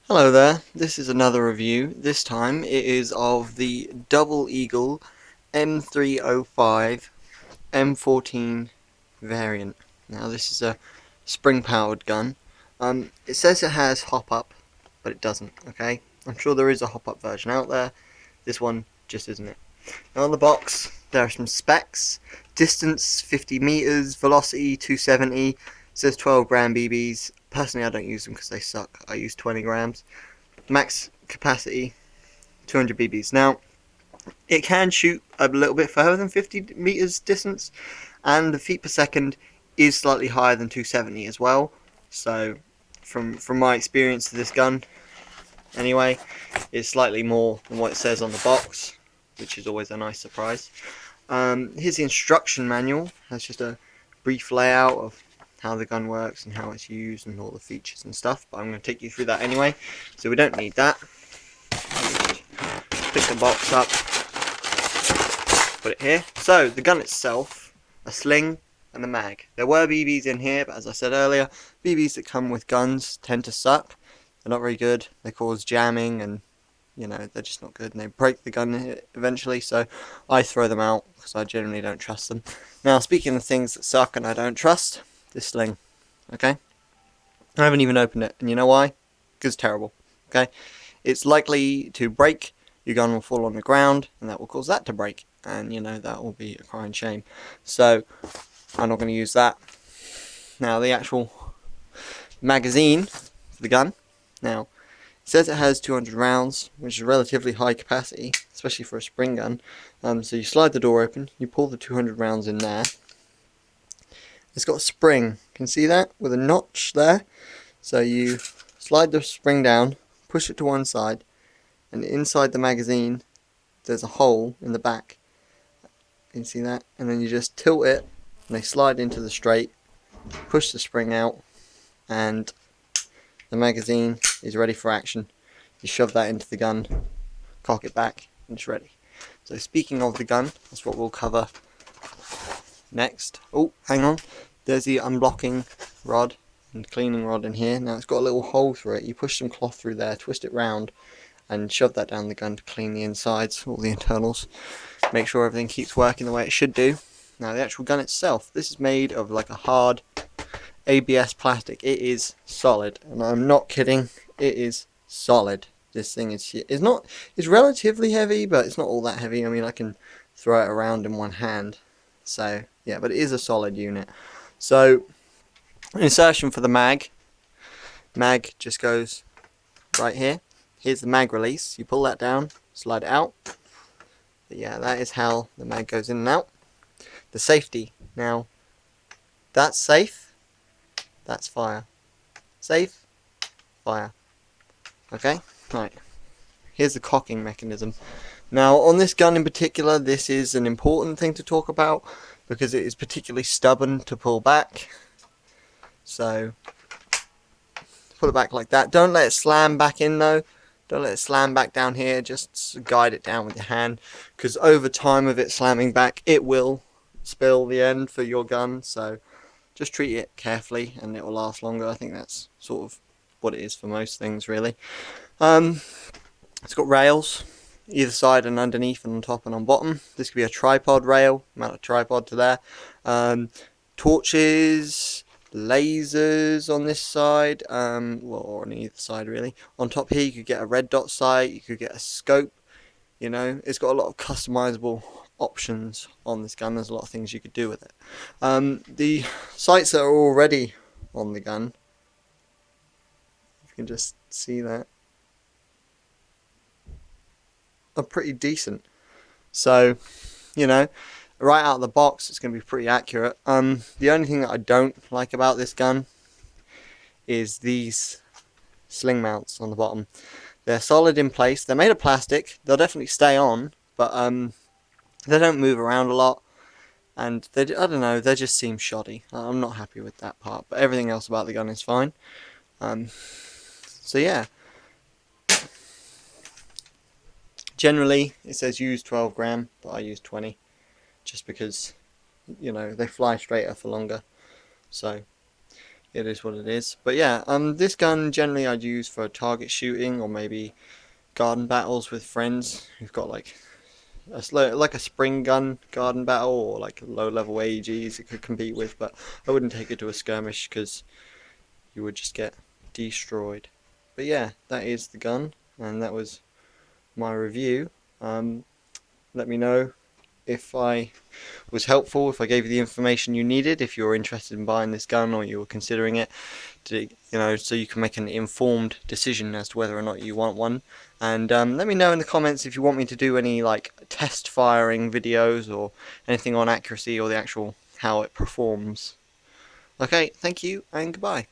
Hello there, this is another review. This time it is of the Double Eagle m305 m14 variant. Now this is a spring powered gun. It says it has hop up, but it doesn't, okay? I'm sure there is a hop up version out there. This one just isn't it. Now on the box there are some specs. Distance 50 meters, velocity 270, it says 12 gram BBs. Personally I don't use them because they suck. I use 20 grams. Max capacity 200 BBs. Now it can shoot a little bit further than 50 meters distance, and the feet per second is slightly higher than 270 as well. So from my experience of this gun anyway, it's slightly more than what it says on the box, which is always a nice surprise. Here's the instruction manual. That's just a brief layout of how the gun works and how it's used and all the features and stuff, but I'm going to take you through that anyway, so we don't need that. Pick the box up, put it here. So the gun itself, a sling and the mag. There were BBs in here, but as I said earlier, BBs that come with guns tend to suck. They're not very good, they cause jamming and they're just not good, and they break the gun eventually, so I throw them out because I generally don't trust them. Now, speaking of things that suck and I don't trust, this sling, okay? I haven't even opened it, and you know why? Because it's terrible, okay? It's likely to break, your gun will fall on the ground, and that will cause that to break, and that will be a crying shame. So, I'm not going to use that. Now, the actual magazine for the gun, now, it says it has 200 rounds, which is relatively high capacity, especially for a spring gun. So you slide the door open, you pull the 200 rounds in there. It's got a spring, can you see that? With a notch there. So you slide the spring down, push it to one side, and inside the magazine there's a hole in the back. Can you see that? And then you just tilt it, and they slide into the straight, push the spring out, and the magazine is ready for action. You shove that into the gun, cock it back, and it's ready. So speaking of the gun, that's what we'll cover next. Oh, hang on. There's the unblocking rod and cleaning rod in here. Now it's got a little hole through it. You push some cloth through there, twist it round, and shove that down the gun to clean the insides, all the internals. Make sure everything keeps working the way it should do. Now the actual gun itself, this is made of like a hard ABS plastic. It is solid, and I'm not kidding. It is solid. This thing is it's relatively heavy, but it's not all that heavy. I mean, I can throw it around in one hand. So yeah, but it is a solid unit. So insertion for the mag just goes right here. Here's the mag release. You pull that down, slide it out. But yeah, that is how the mag goes in and out. The safety, now that's safe. That's fire. Safe, fire. Okay, right. Here's the cocking mechanism. Now, on this gun in particular, this is an important thing to talk about because it is particularly stubborn to pull back. So, pull it back like that. Don't let it slam back in though. Don't let it slam back down here. Just guide it down with your hand, because over time of it slamming back, it will spill the end for your gun. So, just treat it carefully and it will last longer. I think that's sort of what it is for most things, really. It's got rails either side and underneath and on top and on bottom. This could be a tripod rail, mount a tripod to there. Torches, lasers on this side, well, or on either side really. On top here you could get a red dot sight, you could get a scope. It's got a lot of customizable options on this gun. There's a lot of things you could do with it. The sights that are already on the gun, if you can just see that, are pretty decent. So, right out of the box, it's going to be pretty accurate. The only thing that I don't like about this gun is these sling mounts on the bottom. They're solid in place. They're made of plastic. They'll definitely stay on, but they don't move around a lot, and I don't know, they just seem shoddy. I'm not happy with that part, but everything else about the gun is fine. So yeah. Generally, it says use 12 gram, but I use 20, just because, they fly straighter for longer. So It is what it is. But yeah, this gun generally I'd use for target shooting or maybe garden battles with friends who've got like like a spring gun garden battle or like low level AEGs it could compete with. But I wouldn't take it to a skirmish because you would just get destroyed. But yeah, that is the gun, and that was my review. Let me know if I was helpful, if I gave you the information you needed, if you're interested in buying this gun or you were considering it, so you can make an informed decision as to whether or not you want one. And let me know in the comments if you want me to do any like test firing videos or anything on accuracy or the actual how it performs. Okay, thank you and goodbye.